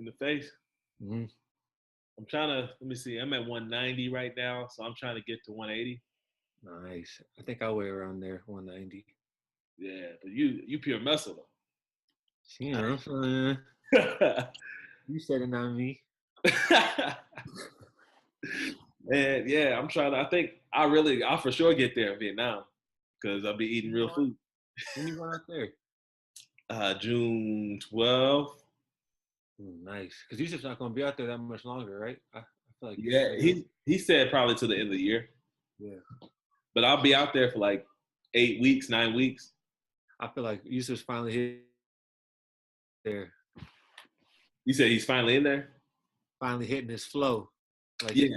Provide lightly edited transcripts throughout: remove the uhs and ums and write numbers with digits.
in the face. Mm-hmm. I'm trying to, let me see, I'm at 190 right now, so I'm trying to get to 180. Nice. I think I weigh around there, 190. Yeah, but you pure muscle You know, though. you said it, not me. And yeah, I'm trying to, I'll for sure get there in Vietnam because I'll be eating real food. When you going out there? June 12th. Nice. Because Yusuf's not going to be out there that much longer, right? I feel like Yeah, he said probably to the end of the year. Yeah. But I'll be out there for like 8 weeks, 9 weeks. I feel like Yusuf's finally hit there. You said he's finally in there? Finally hitting his flow. Like yeah.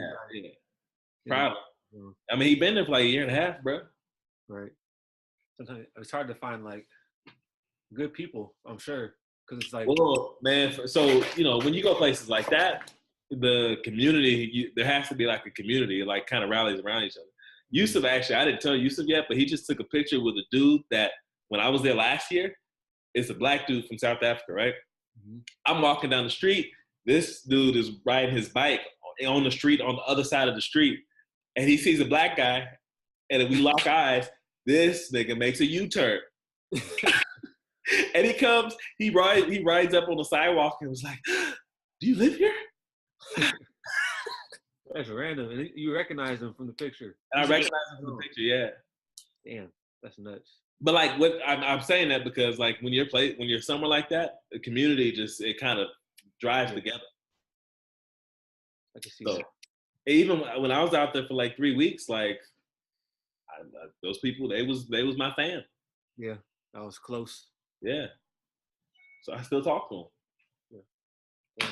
Proud. I mean, he's been there for like a year and a half, bro. Right. Sometimes it's hard to find like good people, I'm sure. Because it's like, well, man, so, you know, when you go places like that, the community, there has to be like a community, like kind of rallies around each other. Yusuf, actually, I didn't tell Yusuf yet, but he just took a picture with a dude that when I was there last year, it's a black dude from South Africa, right? Mm-hmm. I'm walking down the street. This dude is riding his bike on the street, on the other side of the street, and he sees a black guy, and if we lock eyes, this nigga makes a U-turn. And he rides up on the sidewalk and was like, "Do you live here?" That's random. And you recognize him from the picture. And I recognize him from the picture, yeah. Damn, that's nuts. But like, what I'm saying that because like when you're somewhere like that, the community it kind of drives together. I can see that. Even when I was out there for like 3 weeks, like those people, they was my fam. Yeah, I was close. Yeah. So I still talk to them. Yeah.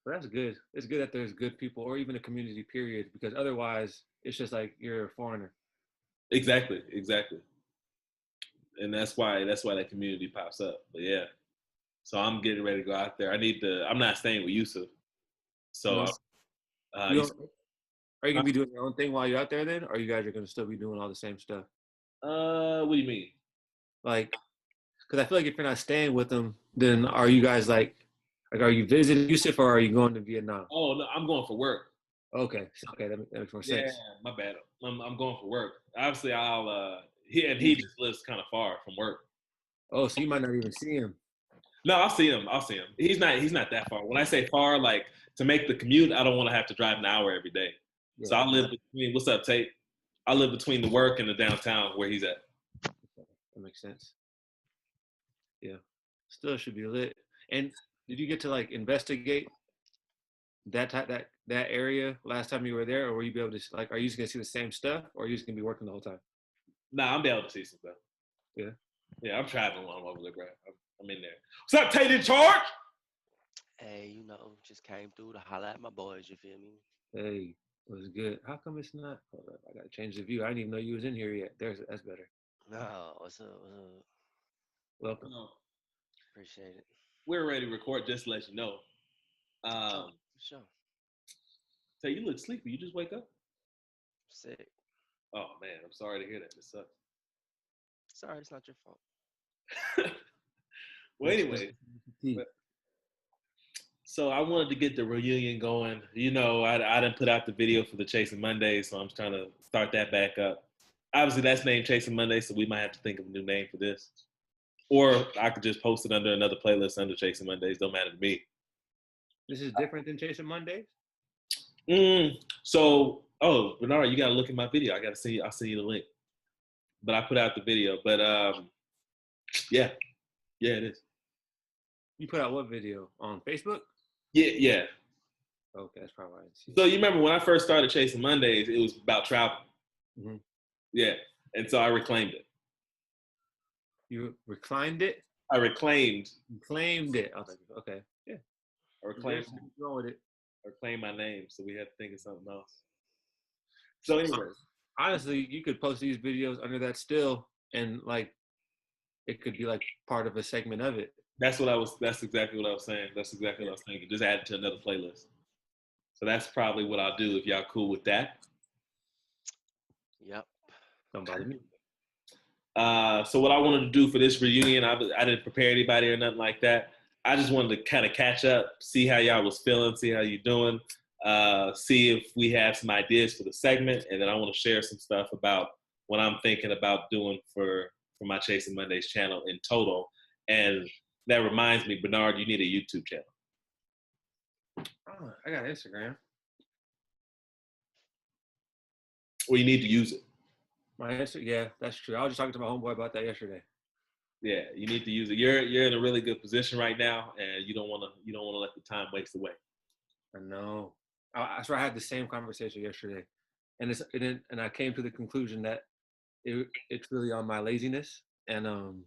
But that's good. It's good that there's good people or even a community period, because otherwise it's just like you're a foreigner. Exactly. And that's why that community pops up. But yeah. So I'm getting ready to go out there. I'm not staying with Yusuf. So are you gonna be doing your own thing while you're out there then? Or you guys are gonna still be doing all the same stuff? What do you mean? Like, because I feel like if you're not staying with them, then are you guys like are you visiting Yusuf or are you going to Vietnam? Oh no, I'm going for work. Okay, that makes more sense. Yeah, my bad. I'm going for work. Obviously, he just lives kind of far from work. Oh, so you might not even see him. No, I'll see him. He's not that far. When I say far, like to make the commute, I don't want to have to drive an hour every day. Yeah. So I live between. What's up, Tate? I live between the work and the downtown where he's at. That makes sense. Yeah, still should be lit. And did you get to like investigate that area last time you were there, or will you be able to like? Are you just gonna see the same stuff, or are you just gonna be working the whole time? Nah, I'm be able to see some stuff. Yeah, I'm traveling while I'm over there, bro. I'm in there. What's up, Tate in charge? Hey, just came through to holler at my boys. You feel me? Hey, was good. How come it's not? Hold up, I gotta change the view. I didn't even know you was in here yet. That's better. No, what's up? Welcome. Appreciate it. We're ready to record. Just to let you know. Sure. Say, you look sleepy. You just wake up? Sick. Oh man, I'm sorry to hear that. It sucks. Sorry, it's not your fault. Well, anyway. So I wanted to get the reunion going. I didn't put out the video for the Chasing Mondays, so I'm trying to start that back up. Obviously, that's named Chasing Mondays, so we might have to think of a new name for this. Or I could just post it under another playlist under Chasing Mondays. Don't matter to me. This is different than Chasing Mondays? So, Bernard, you got to look at my video. I'll send you the link. But I put out the video. But, yeah, it is. You put out what video? On Facebook? Yeah. Okay, that's probably why I didn't see it. So you remember when I first started Chasing Mondays, it was about travel. Mm-hmm. Yeah, and so I reclaimed it. You reclined it? I reclaimed. You claimed it. Okay, yeah. I reclaimed. Go with it. I reclaimed my name, so we had to think of something else. So anyway, honestly, you could post these videos under that still, and like, it could be like part of a segment of it. That's exactly what I was saying. That's exactly what I was thinking. Just add it to another playlist. So that's probably what I'll do if y'all cool with that. Yep. Don't bother me. So what I wanted to do for this reunion, I didn't prepare anybody or nothing like that. I just wanted to kind of catch up, see how y'all was feeling, see how you doing, see if we have some ideas for the segment, and then I want to share some stuff about what I'm thinking about doing for my Chasing Mondays channel in total. And that reminds me, Bernard, you need a YouTube channel. Oh, I got Instagram. Or you need to use it. Yeah, that's true. I was just talking to my homeboy about that yesterday. Yeah, you need to use it. You're in a really good position right now, and you don't want to let the time waste away. I know. I swear I had the same conversation yesterday, and I came to the conclusion that it's really on my laziness, and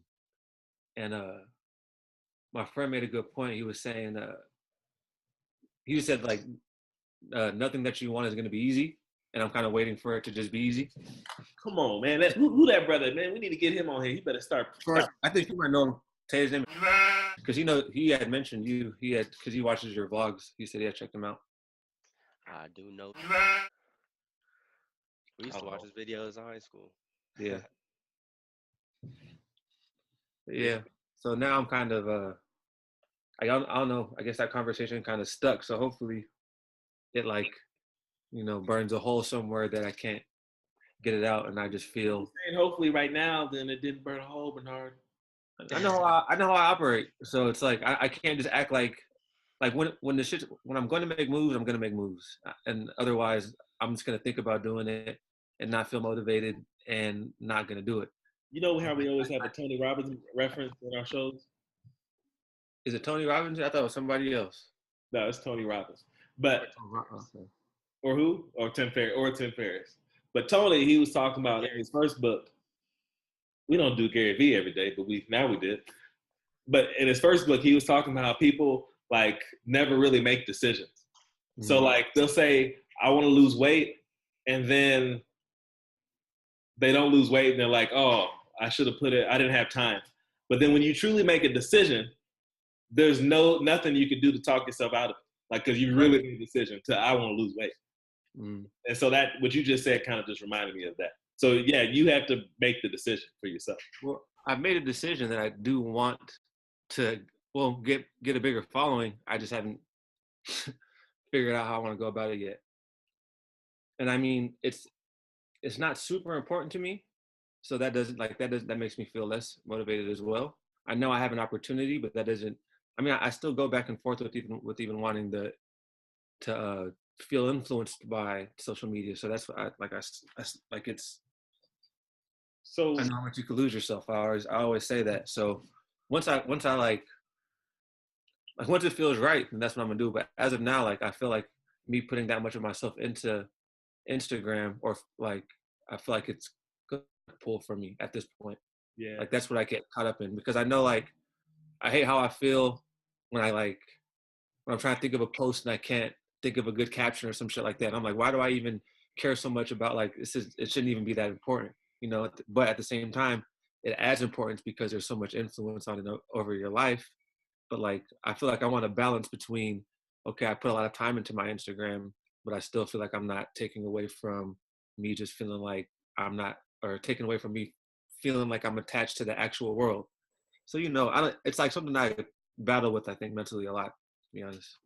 my friend made a good point. He was saying he said like nothing that you want is going to be easy, and I'm kind of waiting for it to just be easy. Come on, man. Who that brother, man? We need to get him on here. He better start. I think you might know him. Say his name. Because he had mentioned you. Because he watches your vlogs. He said he had checked them out. I do know. We used to watch his videos in high school. Yeah. Yeah. So now I'm kind of I don't know. I guess that conversation kind of stuck. So hopefully, it burns a hole somewhere that I can't get it out, and I just feel. Hopefully, right now, then it didn't burn a hole, Bernard. I know how I operate. So it's like I can't just act like when I'm going to make moves, I'm going to make moves, and otherwise I'm just going to think about doing it and not feel motivated and not going to do it. You know how we always have a Tony Robbins reference in our shows? Is it Tony Robbins? I thought it was somebody else. No, it's Tony Robbins. But or who? Or Tim Ferriss. But Tony, he was talking about in his first book. We don't do Gary Vee every day, but we did. But in his first book, he was talking about how people like never really make decisions. Mm-hmm. So like they'll say, I want to lose weight, and then they don't lose weight, and they're like, oh, I should have I didn't have time. But then when you truly make a decision, there's nothing you can do to talk yourself out of it. Like, because you really made a decision to, I want to lose weight. Mm. And so that, what you just said kind of just reminded me of that. So yeah, you have to make the decision for yourself. Well, I've made a decision that I do want to, get a bigger following. I just haven't figured out how I want to go about it yet. And I mean, it's not super important to me. So that makes me feel less motivated as well. I know I have an opportunity, but that doesn't, I still go back and forth with even wanting to feel influenced by social media. So that's what it's. So I know how much you could lose yourself. I always say that. So once it feels right, then that's what I'm gonna do. But as of now, I feel like me putting that much of myself into Instagram, or I feel like it's gonna pull from me at this point. Yeah. That's what I get caught up in, because I know I hate how I feel when when I'm trying to think of a post and I can't think of a good caption or some shit like that. And I'm like, why do I even care so much about it shouldn't even be that important, but at the same time, it adds importance because there's so much influence on it over your life. But I feel like I want a balance between, okay, I put a lot of time into my Instagram, but I still feel like I'm not taking away from me just feeling like I'm not, or taking away from me feeling like I'm attached to the actual world. So, it's like something I battle with, I think, mentally a lot, to be honest.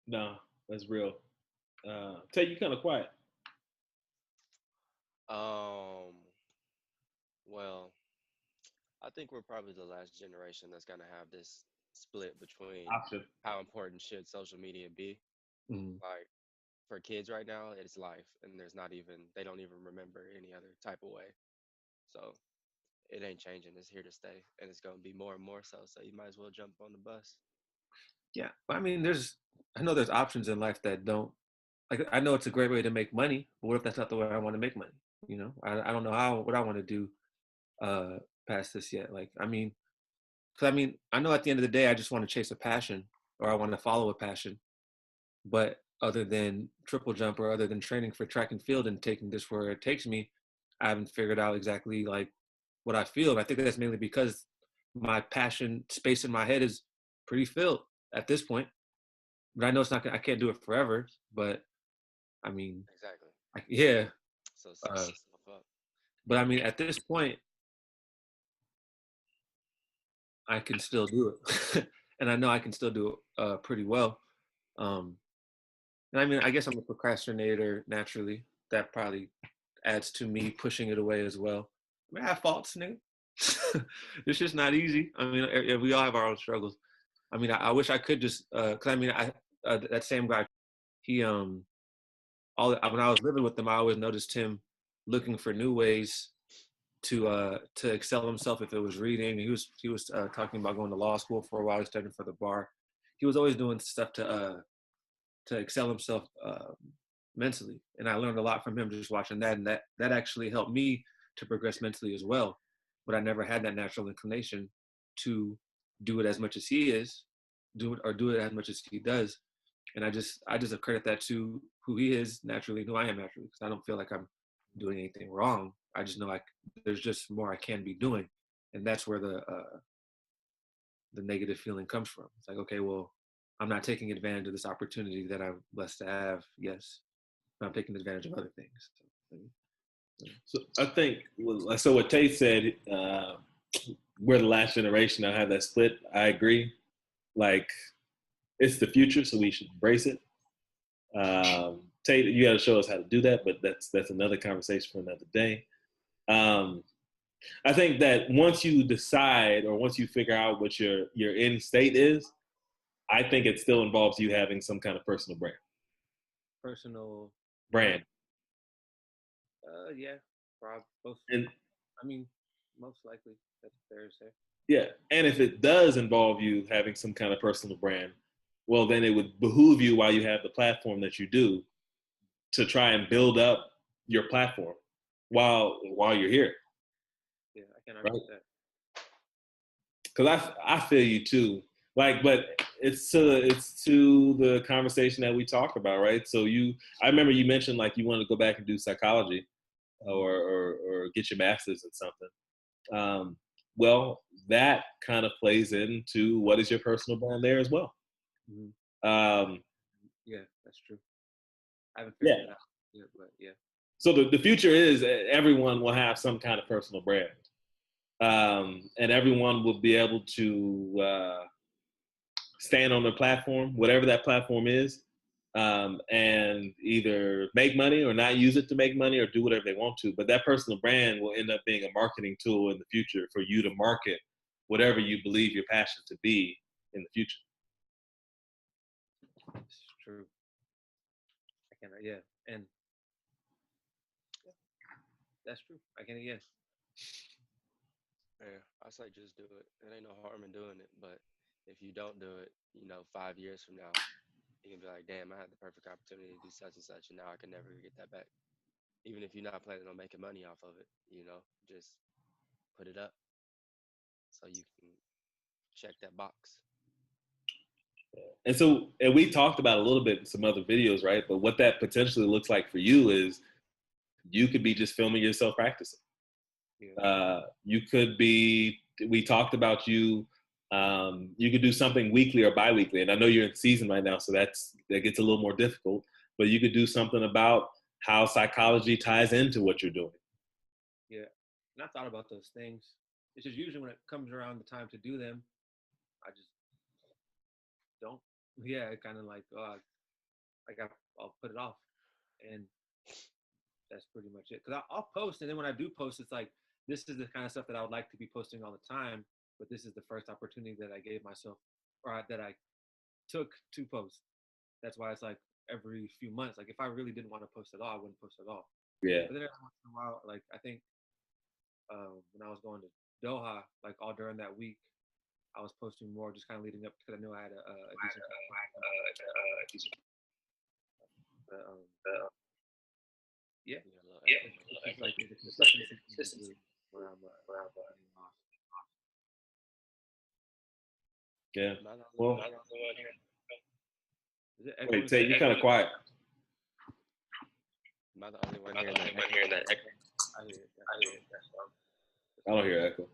No, that's real. Tell you kind of quiet. Well, I think we're probably the last generation that's gonna have this split between how important should social media be. Mm-hmm. For kids right now, it's life, and they don't even remember any other type of way. So it ain't changing. It's here to stay, and it's gonna be more and more so. So you might as well jump on the bus. Yeah, I know there's options in life that don't. I know it's a great way to make money, but what if that's not the way I want to make money? I don't know what I want to do past this yet. I know at the end of the day, I just want to chase a passion, or I want to follow a passion. But other than triple jump, or other than training for track and field and taking this where it takes me, I haven't figured out exactly what I feel. I think that's mainly because my passion space in my head is pretty filled at this point. But I know I can't do it forever, but exactly. Yeah. So set yourself up. But at this point, I can still do it. And I know I can still do it pretty well. And I mean, I guess I'm a procrastinator naturally. That probably adds to me pushing it away as well. I mean, I have faults, nigga. It's just not easy. I mean, we all have our own struggles. I mean, I wish I could just, cause I mean, that same guy, he, when I was living with him, I always noticed him looking for new ways to excel himself. If it was reading, he was talking about going to law school for a while, studying for the bar. He was always doing stuff to excel himself mentally, and I learned a lot from him just watching that, and that actually helped me to progress mentally as well. But I never had that natural inclination to do it as much as he is, do it as much as he does, and I just accredit that to who he is naturally, who I am naturally, because I don't feel like I'm doing anything wrong. I just know there's just more I can be doing, and that's where the negative feeling comes from. It's like, okay, well, I'm not taking advantage of this opportunity that I'm blessed to have. Yes, but I'm taking advantage of other things. So I think, so what Tate said, we're the last generation that have that split. I agree. Like, it's the future, so we should embrace it. Tate, you got to show us how to do that, but that's another conversation for another day. I think that once you decide or once you figure out what your end state is, I think it still involves you having some kind of personal brand. Personal brand. Yeah, both. And I mean, most likely that's fair to say. Yeah, and if it does involve you having some kind of personal brand, well, then it would behoove you while you have the platform that you do to try and build up your platform while you're here. Yeah, I can argue that. Because I feel you too. Like, but it's to the conversation that we talked about, right? So I remember you mentioned like you wanted to go back and do psychology, or get your master's in something. Well, that kind of plays into what is your personal brand there as well. Mm-hmm. Yeah, that's true. I haven't figured it out yet, but yeah. So the future is everyone will have some kind of personal brand. And everyone will be able to stand on their platform, whatever that platform is, and either make money or not use it to make money or do whatever they want to. But that personal brand will end up being a marketing tool in the future for you to market whatever you believe your passion to be in the future. It's true. Yeah, and that's true. Yeah, I say just do it. It ain't no harm in doing it, but if you don't do it, 5 years from now, you can be like, damn, I had the perfect opportunity to do such and such, and now I can never get that back. Even if you're not planning on making money off of it, just put it up so you can check that box. And we talked about a little bit in some other videos, right? But what that potentially looks like for you is you could be just filming yourself practicing. Yeah. You could be, we talked about you could do something weekly or bi-weekly. And I know you're in season right now, so that gets a little more difficult, but you could do something about how psychology ties into what you're doing. Yeah. And I thought about those things. It's just usually when it comes around the time to do them, I just don't. Yeah, kind of like, I'll put it off. And that's pretty much it. Because I'll post, and then when I do post, it's like, this is the kind of stuff that I would like to be posting all the time, but this is the first opportunity that I gave myself, or that I took to post. That's why it's like every few months. Like if I really didn't want to post at all, I wouldn't post at all. Yeah. But then every once in a while, like I think when I was going to Doha, like all during that week, I was posting more, just kind of leading up because I knew I had a decent. Yeah. It's like the consistency where I'm yeah. Well, wait, Tate, you're kind of quiet. Am I the only one hearing that echo? I hear it. I don't hear echo.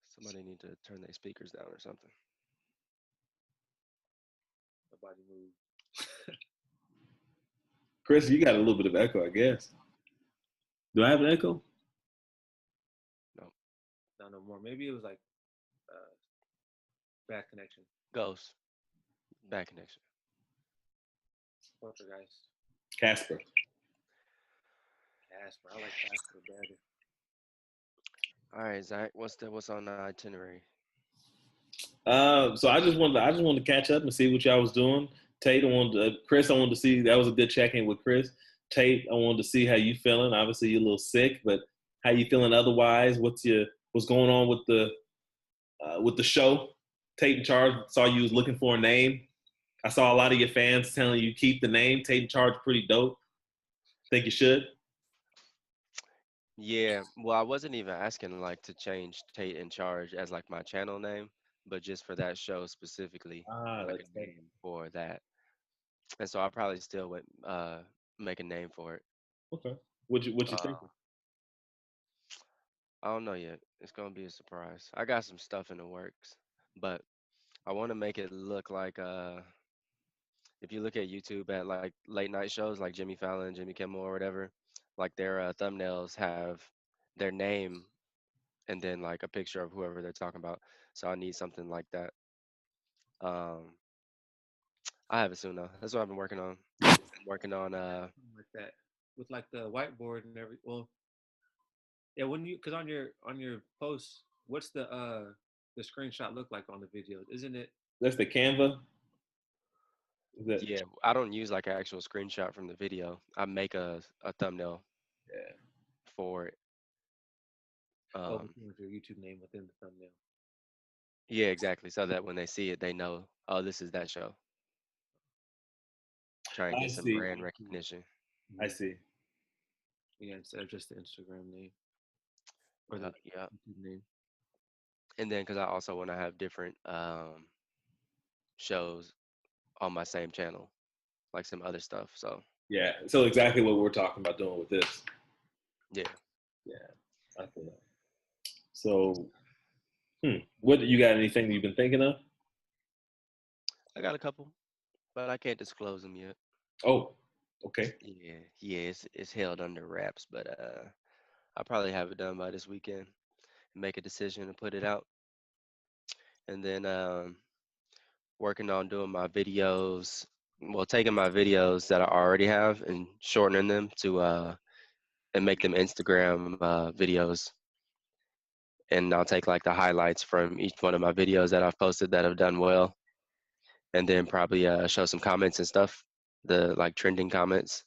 Somebody need to turn their speakers down or something. Nobody move. Chris, you got a little bit of echo, I guess. Do I have an echo? No more. Maybe it was like Bad connection. Ghost. Bad connection. Poltergeist. Casper. I like Casper better. All right, Zach. What's on the itinerary? So I just wanted to catch up and see what y'all was doing. Tate, Chris, I wanted to see. That was a good check-in with Chris. Tate, I wanted to see how you feeling. Obviously, you're a little sick, but how you feeling otherwise? What's going on with the show? Tate in Charge, saw you was looking for a name. I saw a lot of your fans telling you keep the name. Tate in Charge, pretty dope. Think you should? Yeah. Well, I wasn't even asking like to change Tate in Charge as like my channel name, but just for that show specifically, like a name for that. And so I probably still would make a name for it. Okay. What you think? I don't know yet. It's gonna be a surprise. I got some stuff in the works, but I want to make it look like if you look at YouTube at like late night shows like Jimmy Fallon, Jimmy Kimmel, or whatever, like their thumbnails have their name and then like a picture of whoever they're talking about. So I need something like that. Um, I have it soon though. That's what I've been working on. Working on like that with like the whiteboard and every. Well, yeah. Because on your post, what's the screenshot look like on the video? Isn't it? That's the Canva. Yeah, I don't use like an actual screenshot from the video. I make a thumbnail. Yeah. For it. With your YouTube name within the thumbnail. Yeah, exactly. So that when they see it, they know, oh, this is that show. Try and get some brand recognition. I see. Yeah, instead of just the Instagram name. Or the YouTube name. And then because I also want to have different shows on my same channel, like some other stuff. So yeah, so exactly what we're talking about doing with this. Yeah. Yeah, I feel that. So, what you got? Anything you've been thinking of? I got a couple, but I can't disclose them yet. Oh, okay. Yeah, it's held under wraps, but I'll probably have it done by this weekend and make a decision and put it out. And then working on doing my videos, well, taking my videos that I already have and shortening them to and make them Instagram videos. And I'll take like the highlights from each one of my videos that I've posted that have done well, and then probably show some comments and stuff, the like trending comments,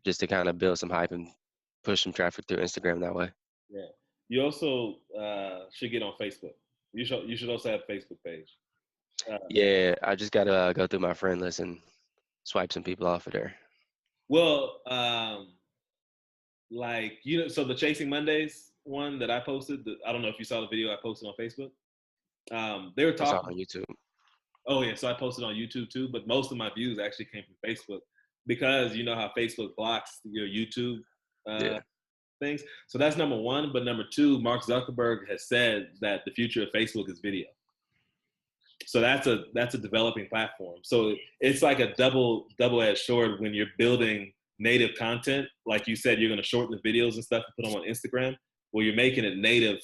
just to kind of build some hype and push some traffic through Instagram that way. Yeah. You also should get on Facebook. You should also have a Facebook page. Yeah, I just gotta go through my friend list and swipe some people off of there. Well, like so the Chasing Mondays one that I posted, I don't know if you saw the video I posted on Facebook. They were talking on YouTube. Oh yeah, so I posted on YouTube too, but most of my views actually came from Facebook because you know how Facebook blocks your YouTube things. So that's number one. But number two, Mark Zuckerberg has said that the future of Facebook is video. So that's a developing platform. So it's like a double-edged sword when you're building native content. Like you said, you're going to shorten the videos and stuff and put them on Instagram. Well, you're making it native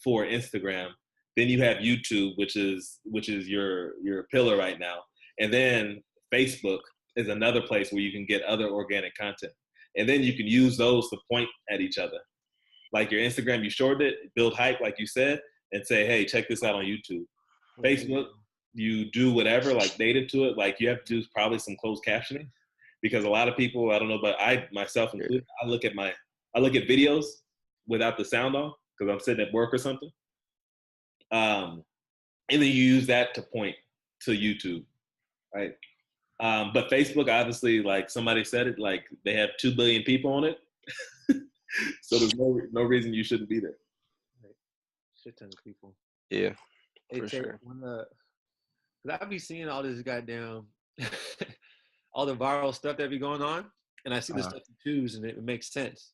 for Instagram. Then you have YouTube, which is your pillar right now. And then Facebook is another place where you can get other organic content. And then you can use those to point at each other. Like your Instagram, you shorten it, build hype, like you said, and say, hey, check this out on YouTube. Facebook, you do whatever, like native to it. Like you have to do probably some closed captioning because a lot of people, I don't know, but I myself included, I look at videos without the sound on because I'm sitting at work or something. And then you use that to point to YouTube, right? But Facebook, obviously, like somebody said it, like they have 2 billion people on it. So there's no reason you shouldn't be there. Right. Shit ton of people. Yeah, for sure. Cause I be seeing all this goddamn, all the viral stuff that be going on, and I see the stuff you choose, and it makes sense.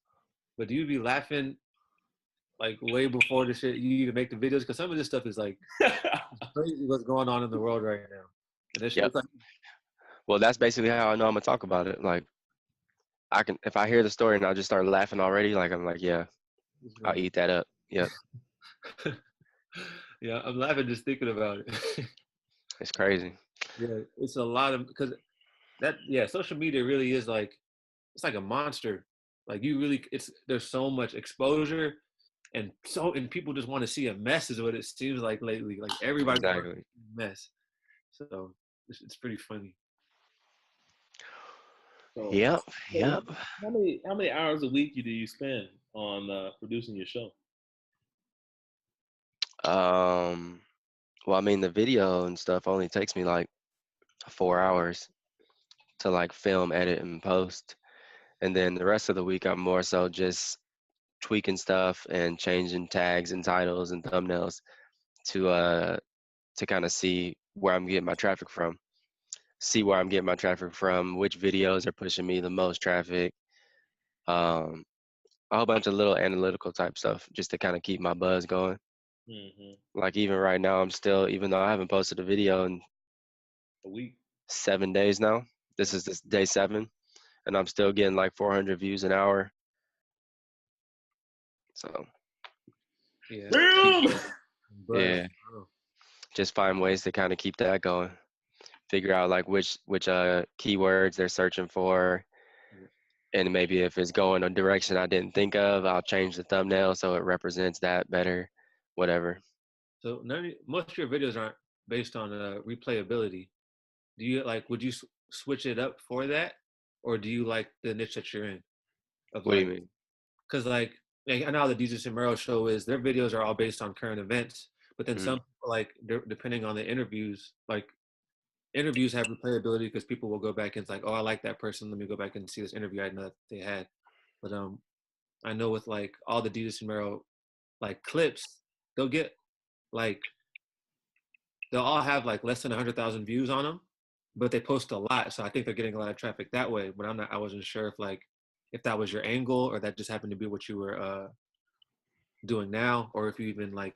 But do you be laughing like way before the shit you even make the videos? Because some of this stuff is like crazy what's going on in the world right now. And this shit like, well, that's basically how I know I'm gonna talk about it. Like, if I hear the story and I just start laughing already, like I'm like, yeah, I'll eat that up. Yep. Yeah, I'm laughing just thinking about it. It's crazy. Yeah, it's a lot of because social media really is like it's like a monster. Like you really, there's so much exposure, and people just want to see a mess is what it seems like lately. Like everybody wants to Exactly. see a mess. So it's pretty funny. So, Yep. so Yep. how many hours a week do you spend on producing your show? Well, I mean, the video and stuff only takes me like 4 hours to like film, edit, and post. And then the rest of the week, I'm more so just tweaking stuff and changing tags and titles and thumbnails to kind of see where I'm getting my traffic from. See where I'm getting my traffic from, which videos are pushing me the most traffic. Um, a whole bunch of little analytical type stuff just to kind of keep my buzz going. Mm-hmm. Like even right now, I'm still, even though I haven't posted a video in A week. 7 days now, this day 7, and I'm still getting like 400 views an hour. So Yeah. yeah, just find ways to kind of keep that going. Figure out like which keywords they're searching for, and maybe if it's going a direction I didn't think of, I'll change the thumbnail so it represents that better. Whatever. So most of your videos aren't based on replayability. Do you like? Would you switch it up for that, or do you like the niche that you're in? Of What do you like, mean? because like I know how the DJ Samero show is. Their videos are all based on current events, but then Mhm. some people, like depending on the interviews, like interviews have replayability because people will go back and it's like, oh, I like that person. Let me go back and see this interview I know that they had. But I know with like all the DJ Samero like clips, they'll get like they'll all have like less than 100,000 views on them, but they post a lot. So I think they're getting a lot of traffic that way. But I wasn't sure if that was your angle or that just happened to be what you were doing now, or if you even like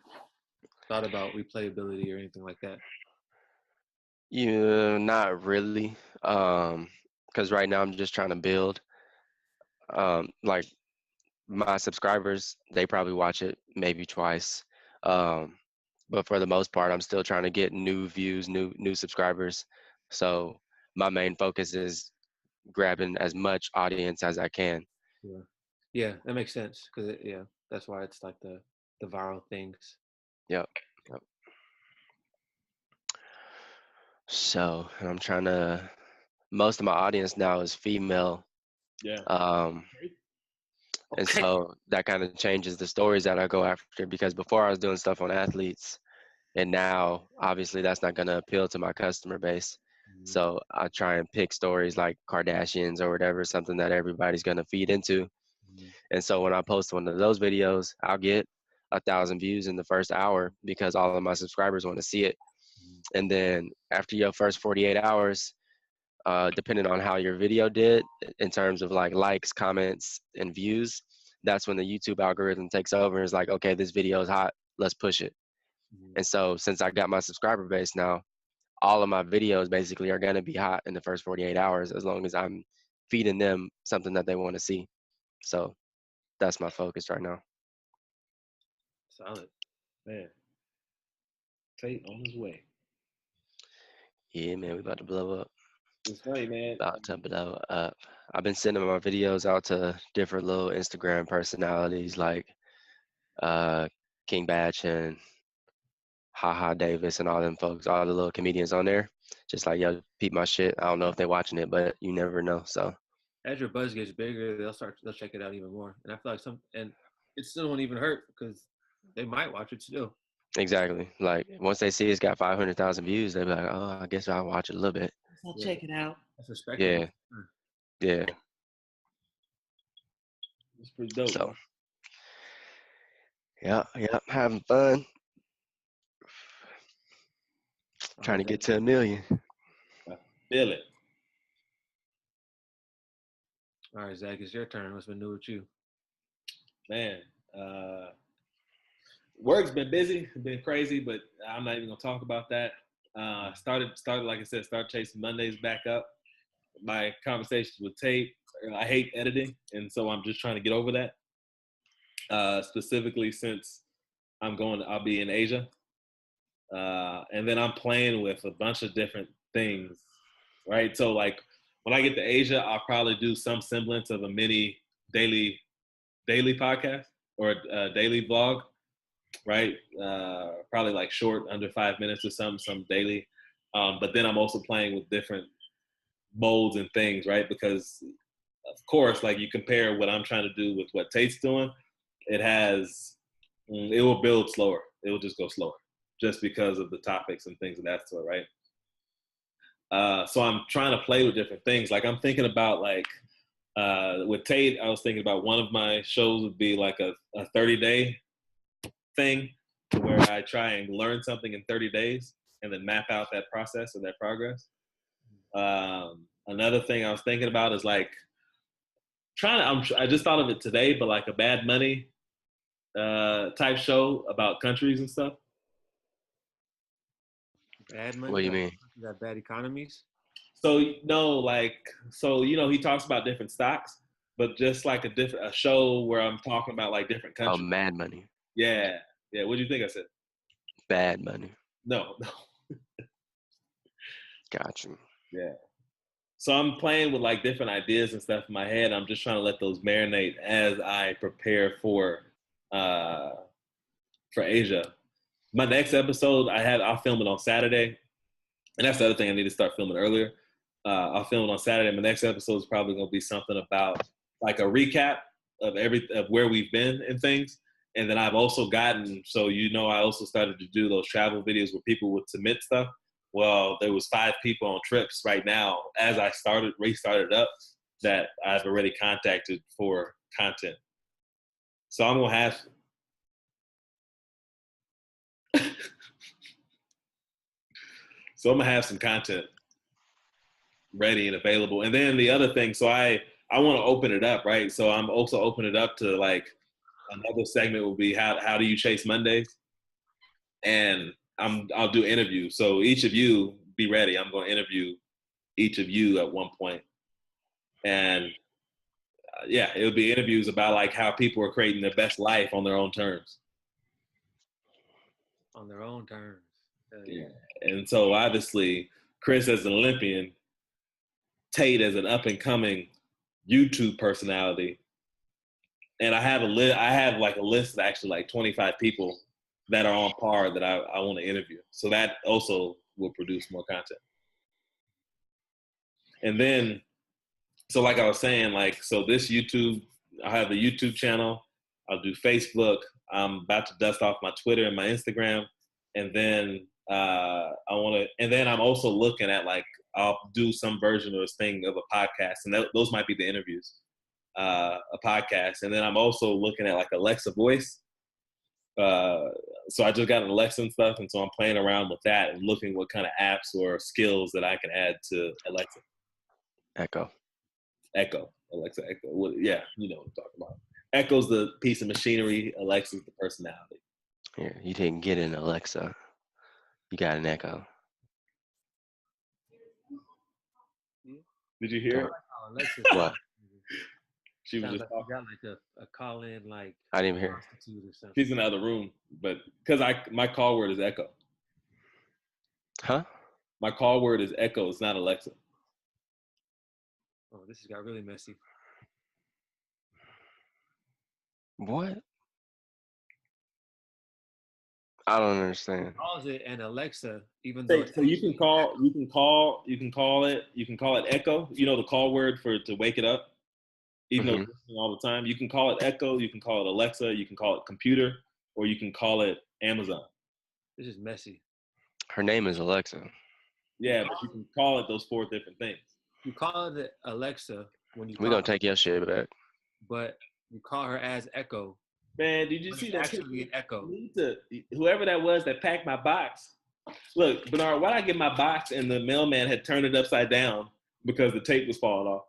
thought about replayability or anything like that. Yeah, not really. Because right now I'm just trying to build. Like my subscribers, they probably watch it maybe twice. Um, but for the most part, I'm still trying to get new views, new subscribers. So my main focus is grabbing as much audience as I can. Yeah, yeah, that makes sense because yeah, that's why it's like the viral things. Yep. Yep. So, and I'm trying to. Most of my audience now is female. Yeah. Um, and Okay. so that kind of changes the stories that I go after because before I was doing stuff on athletes, and now obviously that's not going to appeal to my customer base. Mhm. So I try and pick stories like Kardashians or whatever, something that everybody's going to feed into. Mhm. And so when I post one of those videos, I'll get 1,000 views in the first hour because all of my subscribers want to see it. Mhm. And then after your first 48 hours, depending on how your video did in terms of like likes, comments, and views, that's when the YouTube algorithm takes over and is like, okay, this video is hot, let's push it. Mhm. And so since I got my subscriber base now, all of my videos basically are gonna be hot in the first 48 hours as long as I'm feeding them something that they want to see. So that's my focus right now. Solid. Man, Tate on his way. Yeah, man, we about to blow up. It's funny, man. About to blow up. I've been sending my videos out to different little Instagram personalities like uh, King Batch and Haha Davis and all them folks, all the little comedians on there. Just like, yo, peep my shit. I don't know if they're watching it, but you never know. So As your buzz gets bigger, they'll check it out even more. And I feel like it still won't even hurt because they might watch it still. exactly. Like once they see it's got 500,000 views, they be like, oh, I guess I'll watch it a little bit. I'll Yeah, check it out. that's respectable. Yeah, yeah. It's pretty dope. So yeah, yeah, having fun. All Trying right, to Zach. get to 1 million. I feel it. All right, Zach, it's your turn. What's been new with you? Man, work's been busy, been crazy, but I'm not even gonna talk about that. Started like I said, start chasing Mondays back up. My conversations with Tate, I hate editing, and so I'm just trying to get over that. Specifically, since I'll be in Asia And then I'm playing with a bunch of different things, right? So like when I get to Asia, I'll probably do some semblance of a mini daily podcast or a daily vlog, right? Probably like short, under 5 minutes or some daily. But then I'm also playing with different molds and things, right? Because of course, like you compare what I'm trying to do with what Tate's doing, it will build slower. It will just go slower just because of the topics and things of that sort, right? So I'm trying to play with different things. Like I'm thinking about like, with Tate, I was thinking about one of my shows would be like a 30-day thing where I try and learn something in 30 days and then map out that process or that progress. Another thing I was thinking about is like I just thought of it today, but like a Bad Money type show about countries and stuff. Bad money? What do you mean? Got bad economies? So he talks about different stocks, but just like a show where I'm talking about like different countries. Oh, Mad Money. Yeah. What do you think I said? Bad Money. No. Got you. Yeah. So I'm playing with like different ideas and stuff in my head. I'm just trying to let those marinate as I prepare for Asia. My next episode, I'll film it on Saturday, and that's the other thing I need to start filming earlier. I'll film it on Saturday. My next episode is probably going to be something about like a recap of where we've been and things. And then I've also gotten, I also started to do those travel videos where people would submit stuff. Well, there was 5 people on trips right now as I restarted up that I've already contacted for content. So I'm going to have some content ready and available. And then the other thing, so I want to open it up, right? So I'm also opening it up to like another segment will be how do you chase Mondays? And I'll do interviews. So each of you be ready. I'm going to interview each of you at one point. And it'll be interviews about like how people are creating their best life on their own terms. On their own terms. Yeah. And so obviously Chris as an Olympian, Tate as an up and coming YouTube personality. And I have like a list of actually like 25 people that are on par that I want to interview. So that also will produce more content. And then, so like I was saying, like, so this YouTube, I have a YouTube channel. I'll do Facebook. I'm about to dust off my Twitter and my Instagram. And then and then I'm also looking at like, I'll do some version of this thing of a podcast. And those might be the interviews, a podcast. And then I'm also looking at like Alexa voice. So I just got an Alexa and stuff. And so I'm playing around with that and looking what kind of apps or skills that I can add to Alexa. Echo. Alexa Echo. Well, yeah, you know what I'm talking about. Echo's the piece of machinery. Alexa's the personality. Yeah, you didn't get an Alexa. You got an Echo. Did you hear her? Alexa. What? She was just like got like a call in like. I didn't even hear. She's in the other room, but because my call word is Echo. Huh? My call word is Echo. It's not Alexa. Oh, this has got really messy. What? I don't understand. Calls it an Alexa, even though. So you can call it Echo. You know the call word to wake it up. Even though it's listening all the time, you can call it Echo. You can call it Alexa. You can call it computer, or you can call it Amazon. This is messy. Her name is Alexa. Yeah, but you can call it those 4 different things. You call it Alexa when you. We're gonna take your shit back. But you call her as Echo. Man, did you see that? Actually, an Echo. Whoever that was that packed my box. Look, Bernard, why'd I get my box and the mailman had turned it upside down because the tape was falling off?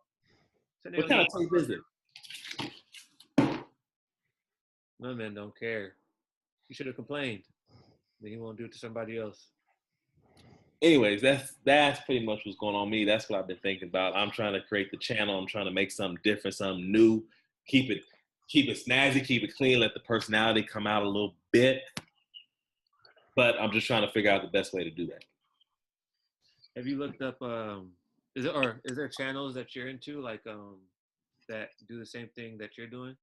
What kind of tape is it? My man don't care. You should have complained. Then he won't do it to somebody else. Anyways, that's pretty much what's going on with me. That's what I've been thinking about. I'm trying to create the channel. I'm trying to make something different, something new. Keep it snazzy, keep it clean, let the personality come out a little bit. but I'm just trying to figure out the best way to do that. Have you looked up? Is there channels that you're into that do the same thing that you're doing?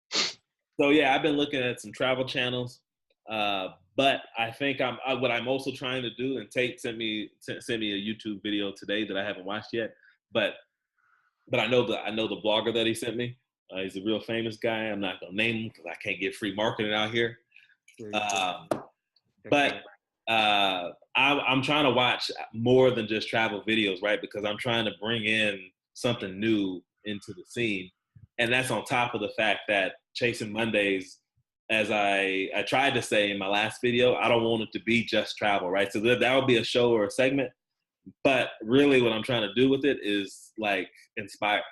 So yeah, I've been looking at some travel channels, but I think what I'm also trying to do. And Tate sent me a YouTube video today that I haven't watched yet, but I know the blogger that he sent me. He's a real famous guy. I'm not gonna name him because I can't get free marketing out here. But I'm trying to watch more than just travel videos, right? Because I'm trying to bring in something new into the scene. And that's on top of the fact that Chasing Mondays, as I tried to say in my last video, I don't want it to be just travel, right? So that would be a show or a segment. But really what I'm trying to do with it is like inspire.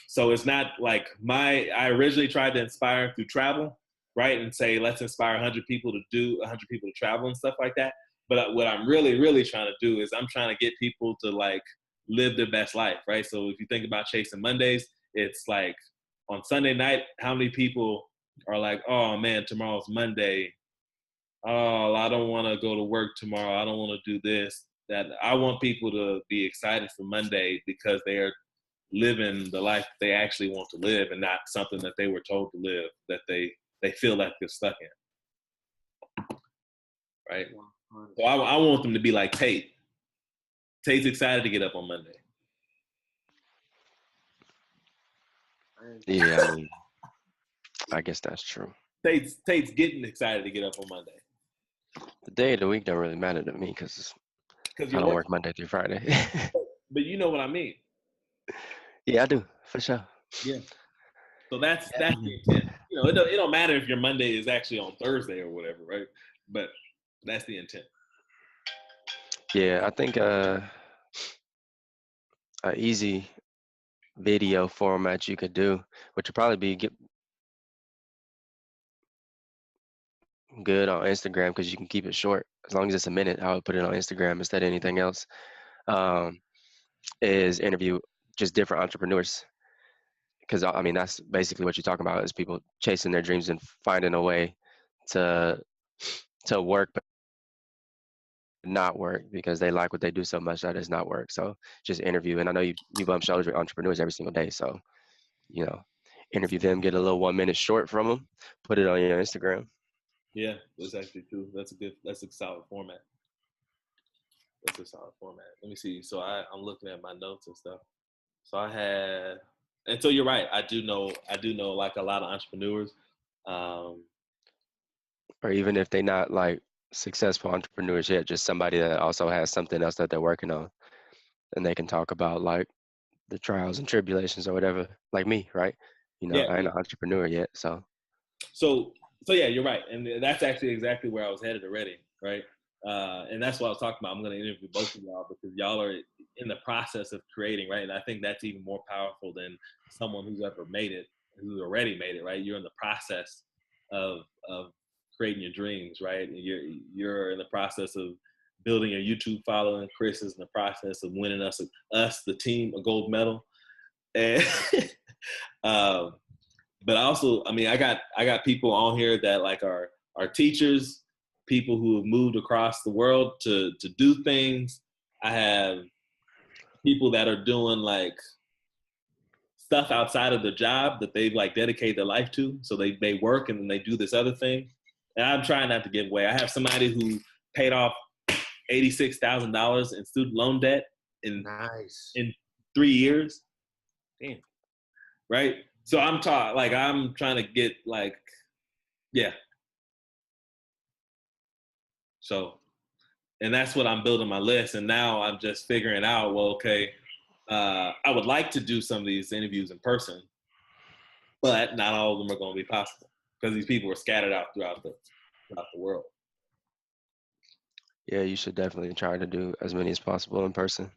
So it's not like I originally tried to inspire through travel, right? And say, let's inspire 100 people to travel and stuff like that. But what I'm really, really trying to do is I'm trying to get people to like live their best life, right? So if you think about Chasing Mondays, it's like on Sunday night, how many people are like, oh man, tomorrow's Monday. Oh, I don't want to go to work tomorrow. I don't want to do this. That I want people to be excited for Monday because they are living the life they actually want to live and not something that they were told to live that they feel like they're stuck in. Right? So I want them to be like Tate. Tate's excited to get up on Monday. Yeah, I mean, I guess that's true. Tate's getting excited to get up on Monday. The day of the week don't really matter to me because I don't work Monday through Friday. But you know what I mean. Yeah, I do, for sure. Yeah. So that's the intent. You know, it don't matter if your Monday is actually on Thursday or whatever, right? But that's the intent. Yeah, I think a easy video format you could do, which would probably be good on Instagram because you can keep it short. As long as it's a minute, I would put it on Instagram instead of anything else. Is interview just different entrepreneurs. Because I mean, that's basically what you're talking about is people chasing their dreams and finding a way to work, but not work because they like what they do so much that it's not work. So just interview. And I know you bump shoulders with entrepreneurs every single day. So, you know, interview them, get a little 1 minute short from them, put it on your Instagram. Yeah, that's actually true. That's a solid format. That's a solid format. Let me see. So I'm looking at my notes and stuff. So I had, and so you're right. I do know like a lot of entrepreneurs. Or even if they're not like successful entrepreneurs yet, just somebody that also has something else that they're working on, and they can talk about like the trials and tribulations or whatever. Like me, right? You know, I ain't an entrepreneur yet, so. So yeah, you're right, and that's actually exactly where I was headed already, right? And that's what I was talking about. I'm going to interview both of y'all because y'all are in the process of creating, right? And I think that's even more powerful than someone who's ever made it, who's already made it, right? You're in the process of creating your dreams, right? And you're in the process of building a YouTube following. Chris is in the process of winning us the team a gold medal, and but also, I mean, I got people on here that like are teachers, people who have moved across the world to do things. I have people that are doing like stuff outside of the job that they've like dedicated their life to. So they work and then they do this other thing. And I'm trying not to give away. I have somebody who paid off $86,000 in student loan debt in 3 years. Damn. Right? So I'm trying to get like, yeah. So, and that's what I'm building my list. And now I'm just figuring out, well, okay, I would like to do some of these interviews in person, but not all of them are going to be possible because these people are scattered out throughout the world. Yeah, you should definitely try to do as many as possible in person.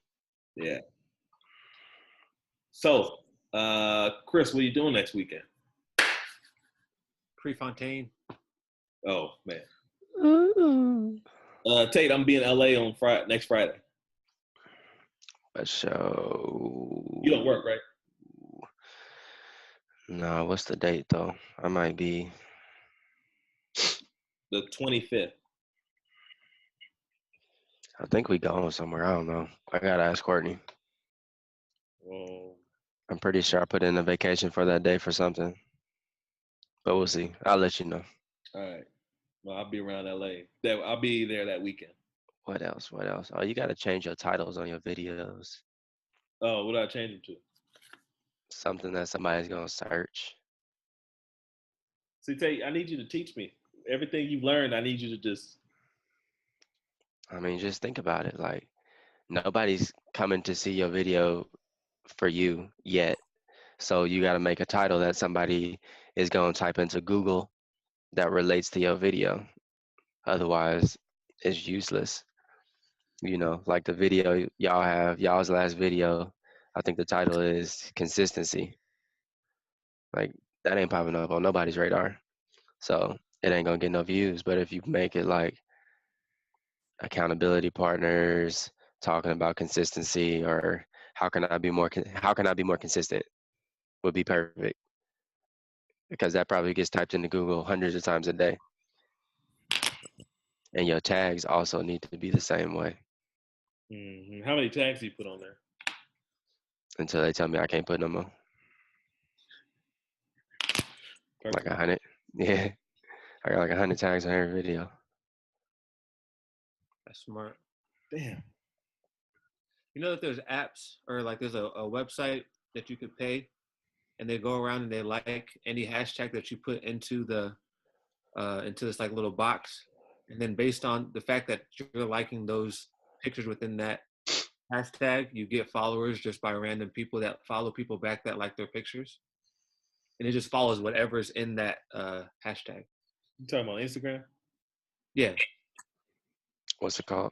Yeah. So, Chris, what are you doing next weekend? Prefontaine. Oh man. Tate, I'm being in LA on next Friday. So you don't work, right? No, what's the date though? I might be the 25th. I think we going somewhere. I don't know. I gotta ask Courtney. Well, I'm pretty sure I put in a vacation for that day for something, but we'll see. I'll let you know. all right. Well, I'll be around LA. I'll be there that weekend. What else? What else? Oh, you gotta change your titles on your videos. Oh, what do I change them to? Something that somebody's gonna search. See, I need you to teach me everything you've learned. I need you to just. I mean, just think about it. Like, nobody's coming to see your video for you yet. So you got to make a title that somebody is going to type into Google that relates to your video. Otherwise, it's useless. You know, like the video y'all have, y'all's last video, I think the title is Consistency. Like, that ain't popping up on nobody's radar. So it ain't going to get no views. But if you make it like accountability partners, talking about consistency, or how can I be more consistent, would be perfect, because that probably gets typed into Google hundreds of times a day. And your tags also need to be the same way. Mm-hmm. How many tags do you put on there? Until they tell me I can't put no more. Perfect. Like 100. Yeah. I got like 100 tags on every video. That's smart. Damn. You know that there's apps or like there's a website that you could pay, and they go around and they like any hashtag that you put into into this like little box, and then based on the fact that you're liking those pictures within that hashtag, you get followers just by random people that follow people back that like their pictures, and it just follows whatever's in that hashtag. You talking about Instagram? Yeah. What's it called?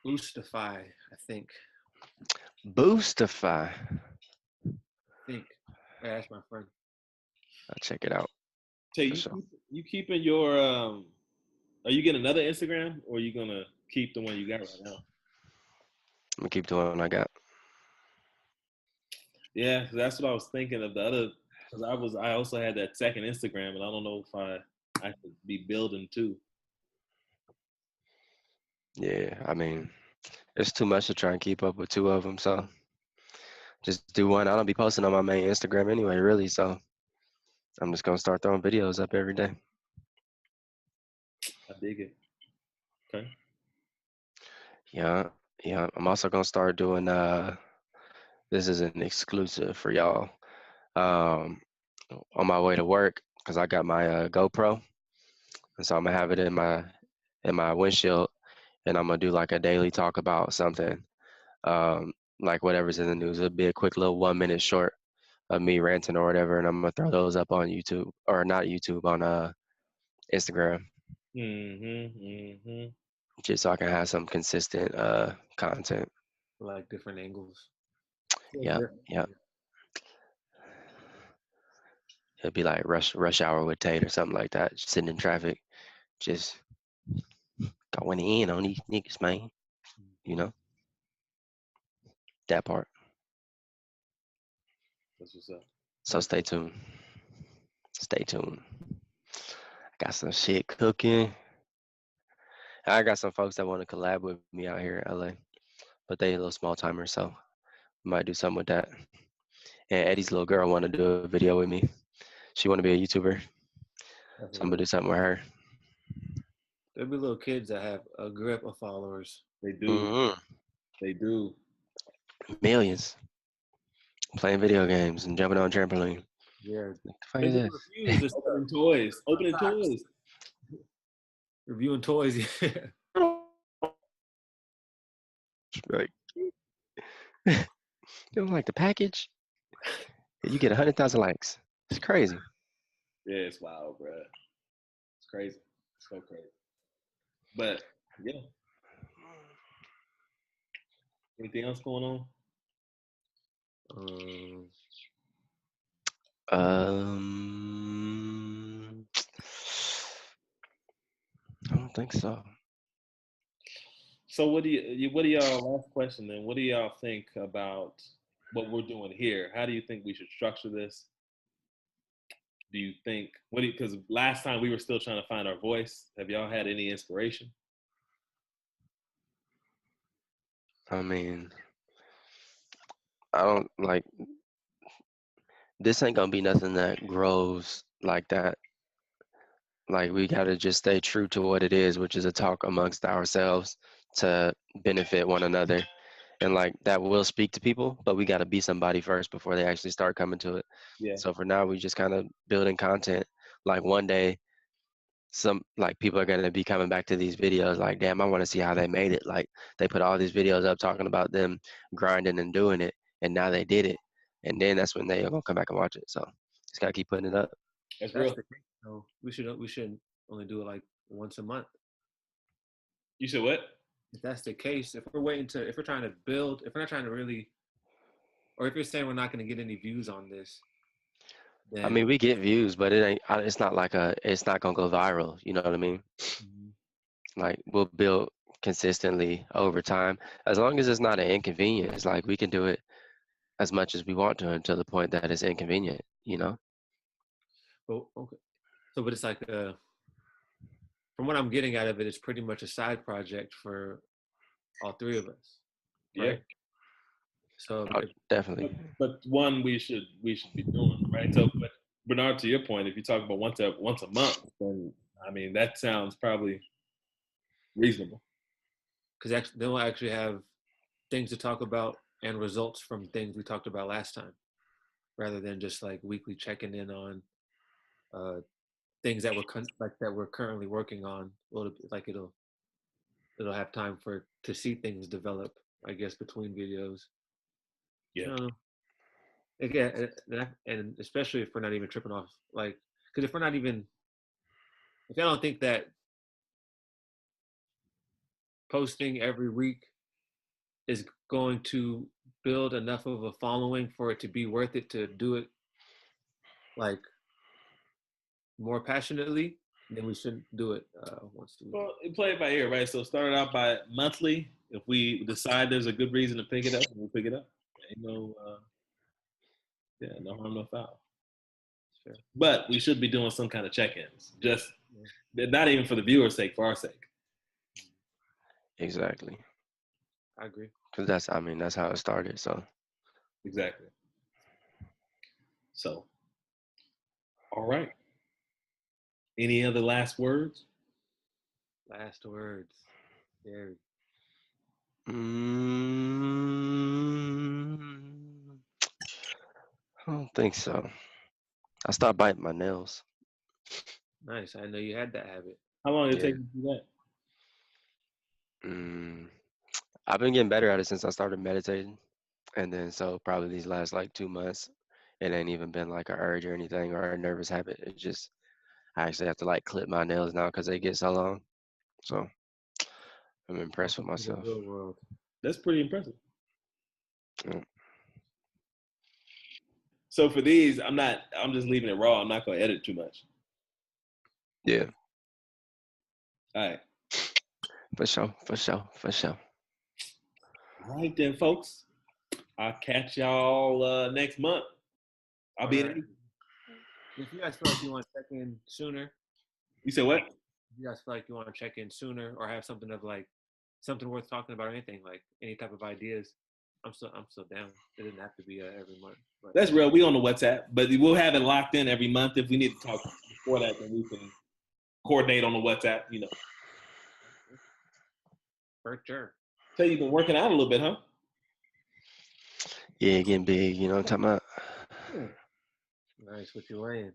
Boostify, I think. Boostify. I think. I asked my friend. I'll check it out. Tay, you keeping your are you getting another Instagram, or are you gonna keep the one you got right now? I'm gonna keep doing what I got. Yeah, that's what I was thinking of the other, because I also had that second Instagram, and I don't know if I could be building too. Yeah, I mean, it's too much to try and keep up with two of them, so just do one. I don't be posting on my main Instagram anyway, really, so I'm just gonna start throwing videos up every day. I dig it. Okay. Yeah, yeah. I'm also gonna start doing this is an exclusive for y'all. On my way to work, because I got my GoPro, and so I'm gonna have it in my windshield, and I'm gonna do like a daily talk about something, like whatever's in the news. It'll be a quick little 1 minute short of me ranting or whatever, and I'm gonna throw those up on YouTube, or not YouTube, on Instagram, just so I can have some consistent content. Like different angles. Yeah, yeah. It'll be like rush hour with Tate or something like that, just sitting in traffic, just going in on these niggas, man. You know, that part. That's what's up. So stay tuned. Stay tuned. I got some shit cooking. I got some folks that want to collab with me out here in LA, but they a little small timers, so we might do something with that. And Eddie's little girl want to do a video with me. She want to be a YouTuber, so I'm gonna do something with her. There'll be little kids that have a grip of followers. They do. Mm-hmm. They do. Millions playing video games and jumping on trampoline. Yeah. What the fuck is this? Opening toys. Opening toys. Reviewing toys. Yeah. Like, you don't like the package? You get 100,000 likes. It's crazy. Yeah, it's wild, bro. It's crazy. It's so crazy. But yeah. Anything else going on? I don't think so. So what do y'all, last question then, what do y'all think about what we're doing here? How do you think we should structure this? do you think? Because last time we were still trying to find our voice. Have y'all had any inspiration? I mean, I don't like this ain't gonna be nothing that grows like that. Like we gotta just stay true to what it is, which is a talk amongst ourselves to benefit one another. And like that will speak to people, but we gotta be somebody first before they actually start coming to it. Yeah. So for now we just kind of building content. Like one day some like people are gonna be coming back to these videos like, damn, I wanna see how they made it. Like they put all these videos up talking about them grinding and doing it and now they did it. And then that's when they are gonna come back and watch it. So just gotta keep putting it up. That's real. The case. So we should only do it like once a month. You said what? If that's the case, if we're trying to build, if we're not trying to really, or if you're saying we're not going to get any views on this, then I mean, we get views, but it's not like it's not gonna go viral. You know what I mean? Like we'll build consistently over time, as long as it's not an inconvenience. Like we can do it as much as we want to until the point that it's inconvenient. You know? Well, okay. So, but it's like, from what I'm getting out of it, it's pretty much a side project for all three of us. Right? Yeah. So definitely. But one we should be doing, right? So, but Bernard, to your point, if you talk about once a month, then I mean that sounds probably reasonable. Because then we'll actually have things to talk about and results from things we talked about last time, rather than just like weekly checking in on things that we're currently working on. It'll have time to see things develop, I guess, between videos. Yeah. Again, and especially if we're not even tripping off, like, because if I don't think that posting every week is going to build enough of a following for it to be worth it to do it like more passionately, then we shouldn't do it once a week. Well, play it by ear, right? So start it out by monthly. If we decide there's a good reason to pick it up, we'll pick it up. Ain't no harm, no foul. Sure. But we should be doing some kind of check-ins, just not even for the viewer's sake, for our sake. Exactly. I agree. Because that's how it started. So. Exactly. So, all right. Any other last words? Last words. Gary. I don't think so. I stopped biting my nails. Nice. I know you had that habit. How long did it take you to do that? I've been getting better at it since I started meditating. And then so probably these last like 2 months, it ain't even been like an urge or anything or a nervous habit. It's just I actually have to like clip my nails now because they get so long. So I'm impressed with myself. That's pretty impressive. So for these, I'm just leaving it raw. I'm not going to edit too much. Yeah. All right. For sure. All right then, folks. I'll catch y'all next month. I'll be in. If you guys feel like you want to check in sooner. You said what? If you guys feel like you want to check in sooner or have something worth talking about or anything, like any type of ideas, I'm still down. It doesn't have to be every month. But. That's real. We on the WhatsApp, but we'll have it locked in every month. If we need to talk before that, then we can coordinate on the WhatsApp. You know. For sure. So you've been working out a little bit, huh? Yeah, getting big. You know what I'm talking about? Nice. What you weighing?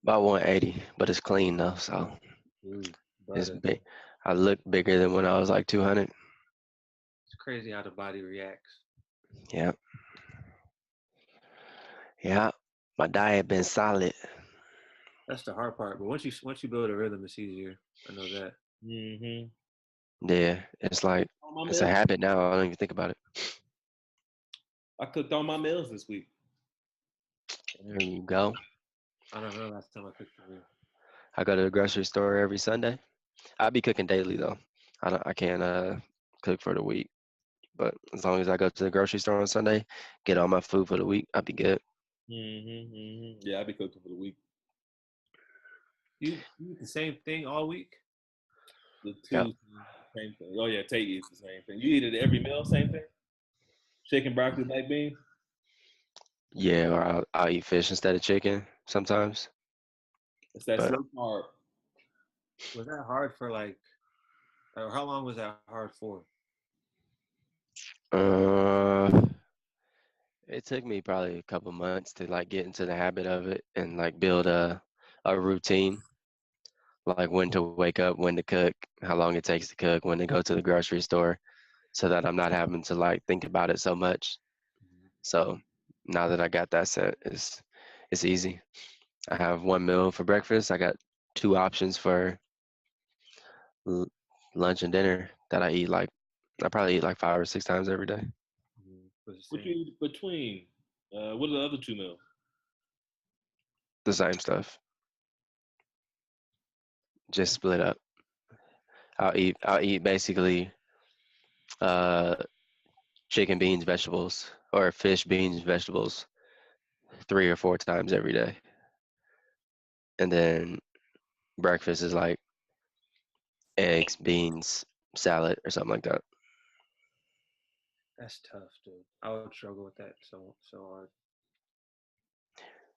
About 180, but it's clean though, so it's big. I look bigger than when I was like 200. It's crazy how the body reacts. Yeah. Yeah. My diet been solid. That's the hard part, but once you build a rhythm, it's easier. I know that. Mm-hmm. Yeah, it's like it's a habit now. I don't even think about it. I cooked all my meals this week. There you go. I don't know last time I cooked for you. I go to the grocery store every Sunday. I be cooking daily though. I can't cook for the week, but as long as I go to the grocery store on Sunday, get all my food for the week, I'll be good. Yeah, I'll be cooking for the week. You eat the same thing all week? The two same thing. Oh yeah, Tate eats the same thing. You eat it every meal, same thing. Chicken, broccoli, baked beans. Yeah, or I'll eat fish instead of chicken sometimes. It's that slow carb. Was that hard for like? Or how long was that hard for? It took me probably a couple months to like get into the habit of it and like build a routine, like when to wake up, when to cook, how long it takes to cook, when to go to the grocery store, so that I'm not having to like think about it so much. So now that I got that set, it's easy. I have one meal for breakfast. I got two options for lunch and dinner that I probably eat like 5 or 6 times every day. What you eat between? What are the other 2 meals? The same stuff. Just split up. I'll eat basically chicken, beans, vegetables, or fish, beans, vegetables 3 or 4 times every day. And then breakfast is like eggs, beans, salad, or something like that. That's tough, dude. I would struggle with that so hard.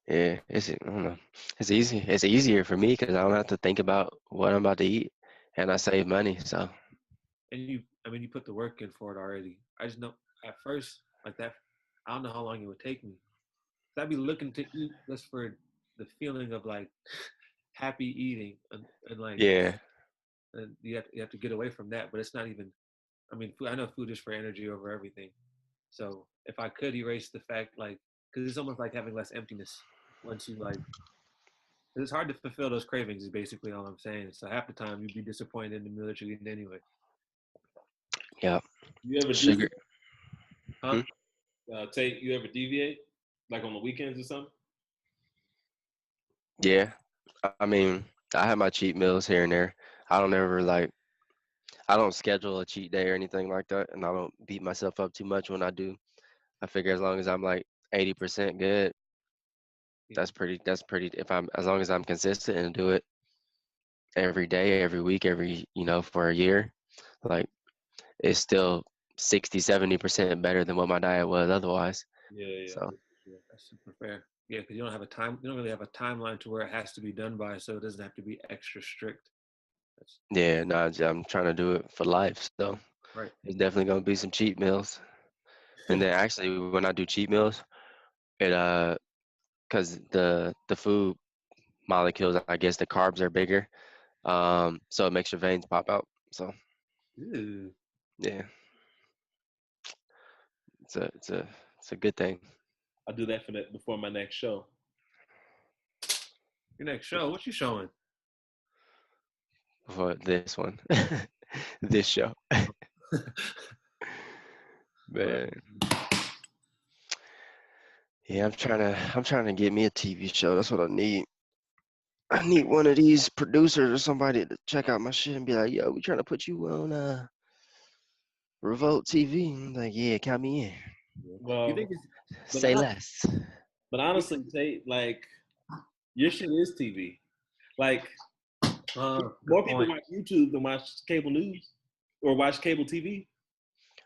Yeah, I don't know. It's easy. It's easier for me because I don't have to think about what I'm about to eat, and I save money. So. And you put the work in for it already. I just know at first, like that, I don't know how long it would take me. So I'd be looking to eat just for the feeling of like happy eating and like Yeah. and you have to get away from that. But it's not even. I mean, I know food is for energy over everything. So if I could erase the fact, like, because it's almost like having less emptiness once you like. It's hard to fulfill those cravings. Is basically all I'm saying. So half the time you'd be disappointed in the meal that you're eating anyway. Yeah. You ever Sugar. Huh? Tate, you ever deviate, like on the weekends or something? Yeah. I mean, I have my cheat meals here and there. I don't schedule a cheat day or anything like that, and I don't beat myself up too much when I do. I figure as long as I'm like 80% good, that's pretty, as long as I'm consistent and do it every day, every week, for a year, like it's still 60-70% better than what my diet was otherwise. Yeah. So that's super fair. Yeah, because you don't really have a timeline to where it has to be done by, so it doesn't have to be extra strict. yeah, no, I'm trying to do it for life. So Right. there's definitely gonna be some cheat meals. And then actually when I do cheat meals, it because the food molecules, I guess the carbs are bigger, so it makes your veins pop out. So Ew. yeah, it's a good thing. I'll do that before my next show. Your next show, what you showing? For this one, this show, man. Yeah, I'm trying to get me a TV show. That's what I need. I need one of these producers or somebody to check out my shit and be like, "Yo, we trying to put you on Revolt TV." I'm like, "Yeah, count me in." Well, you think Say less. But honestly, Tate, like your shit is TV. Like more people watch YouTube than watch cable news or watch cable TV.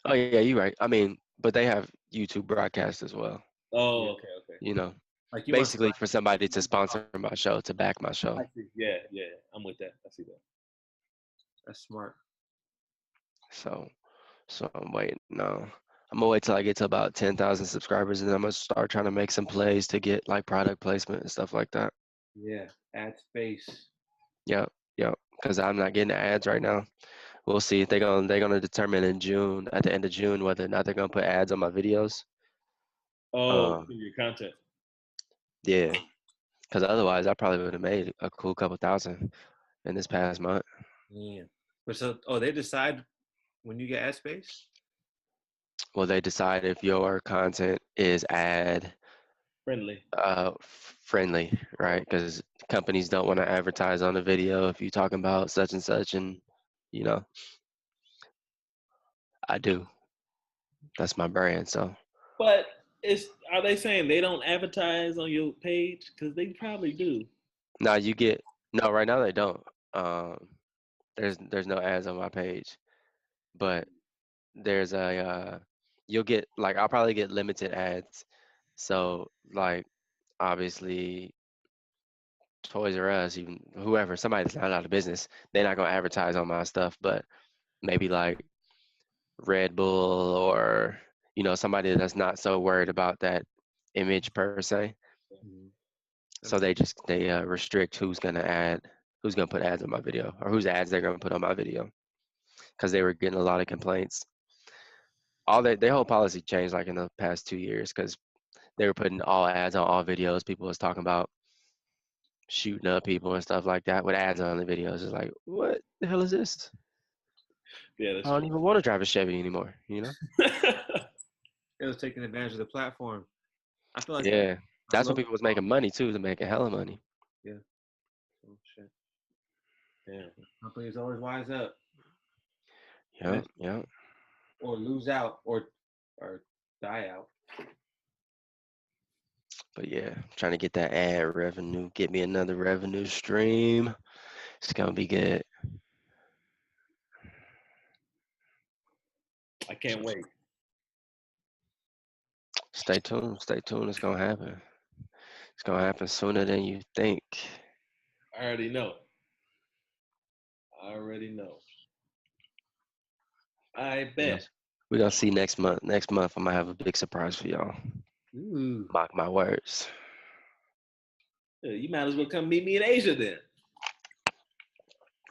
Oh yeah, you're right. I mean, but they have YouTube broadcasts as well. Oh, okay. You know, like you basically for somebody to sponsor my show, to back my show. I see. Yeah, I'm with that. I see that. That's smart. So I'm waiting. No, I'm gonna wait till I get to about 10,000 subscribers, and then I'm gonna start trying to make some plays to get like product placement and stuff like that. Yeah, ad space. Yep. Because I'm not getting ads right now. We'll see. They're gonna determine in June, at the end of June, whether or not they're gonna put ads on my videos. Oh, your content. Yeah. Because otherwise, I probably would have made a cool couple thousand in this past month. Yeah. But so, they decide when you get ad space? Well, they decide if your content is ad friendly. Friendly, right? Because companies don't want to advertise on a video if you're talking about such and such, and I do. That's my brand, so. But Are they saying they don't advertise on your page? Because they probably do. No, right now they don't. There's no ads on my page, but there's you'll get like I'll probably get limited ads. So like obviously Toys R Us, even whoever, somebody that's not out of business, they're not gonna advertise on my stuff, but maybe like Red Bull or somebody that's not so worried about that image per se. Mhm. So they restrict who's gonna put ads on my video or whose ads they're gonna put on my video because they were getting a lot of complaints. Their whole policy changed like in the past 2 years because they were putting all ads on all videos. People was talking about shooting up people and stuff like that with ads on the videos. It's like, what the hell is this? Yeah, I don't even want to drive a Chevy anymore, It was taking advantage of the platform. I feel like Yeah, that's when people was making money too. They're making hella money. Yeah. Oh shit. Yeah. Companies always wise up. Yeah. Or lose out or die out. But yeah, trying to get that ad revenue, get me another revenue stream. It's gonna be good. I can't wait. Stay tuned. It's gonna happen. It's gonna happen sooner than you think. I already know. I bet. We're gonna see next month. Next month, I'm gonna have a big surprise for y'all. Ooh. Mark my words. You might as well come meet me in Asia then.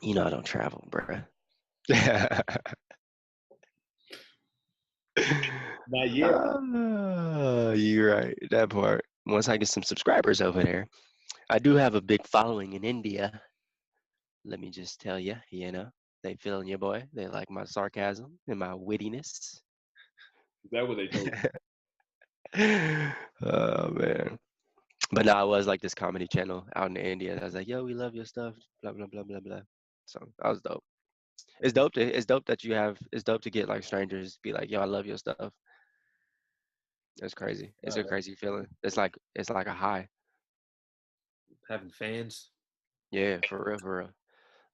I don't travel, bruh. Not yet. You're right. That part. Once I get some subscribers over there, I do have a big following in India. Let me just tell you, they feeling your boy. They like my sarcasm and my wittiness. Is that what they told you? Oh man. But no, I was like this comedy channel out in India. I was like, yo, we love your stuff. Blah blah blah blah blah. So that was dope. It's dope to get like strangers be like, yo, I love your stuff. It's crazy. It's a crazy feeling. It's like a high. Having fans. Yeah, for real.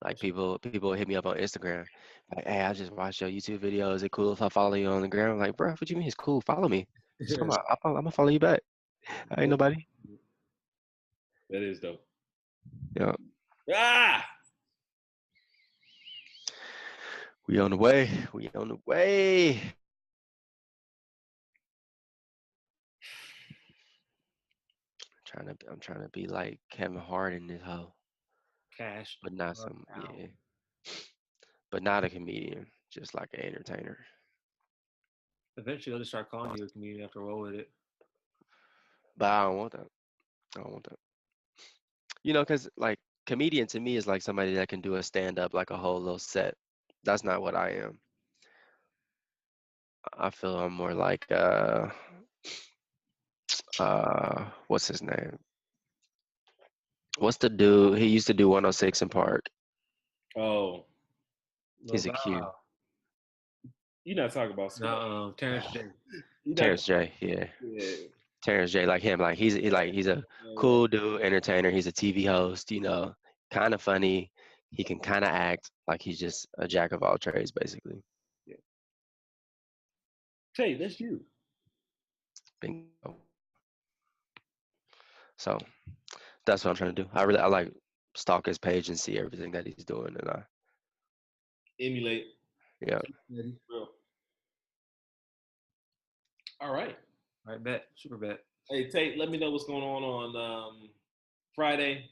Like people hit me up on Instagram, like, hey, I just watched your YouTube video. Is it cool if I follow you on the gram? I'm like, bro, what you mean it's cool? Follow me. I'm gonna follow you back. I ain't nobody. That is dope. Yeah. Ah! We on the way. I'm trying to be like Kevin Hart in this hoe. Cash. But not But not a comedian, just like an entertainer. Eventually, they'll just start calling you a comedian after a while with it. But I don't want that. Because like comedian to me is like somebody that can do a stand up, like a whole little set. That's not what I am. I feel I'm more like what's his name? What's the dude? He used to do 106 in Park. Oh. He's a Q. You're not talking about no, Terrence J. Terrence J, yeah. Terrence J, like him, like he's a cool dude, entertainer. He's a TV host, kind of funny. He can kind of act. Like he's just a jack of all trades, basically. Yeah. Hey, that's you. Bingo. So that's what I'm trying to do. I like stalk his page and see everything that he's doing, and I emulate. Yeah. All right. Bet. Super bet. Hey, Tate, let me know what's going on Friday.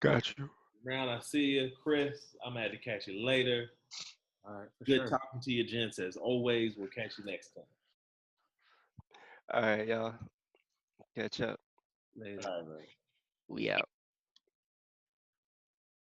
Got you. Brown, I see you. Chris, I'm going to have to catch you later. All right. Good talking to you, gents. As always, we'll catch you next time. All right, y'all. Catch up. Later. All right, man. We out.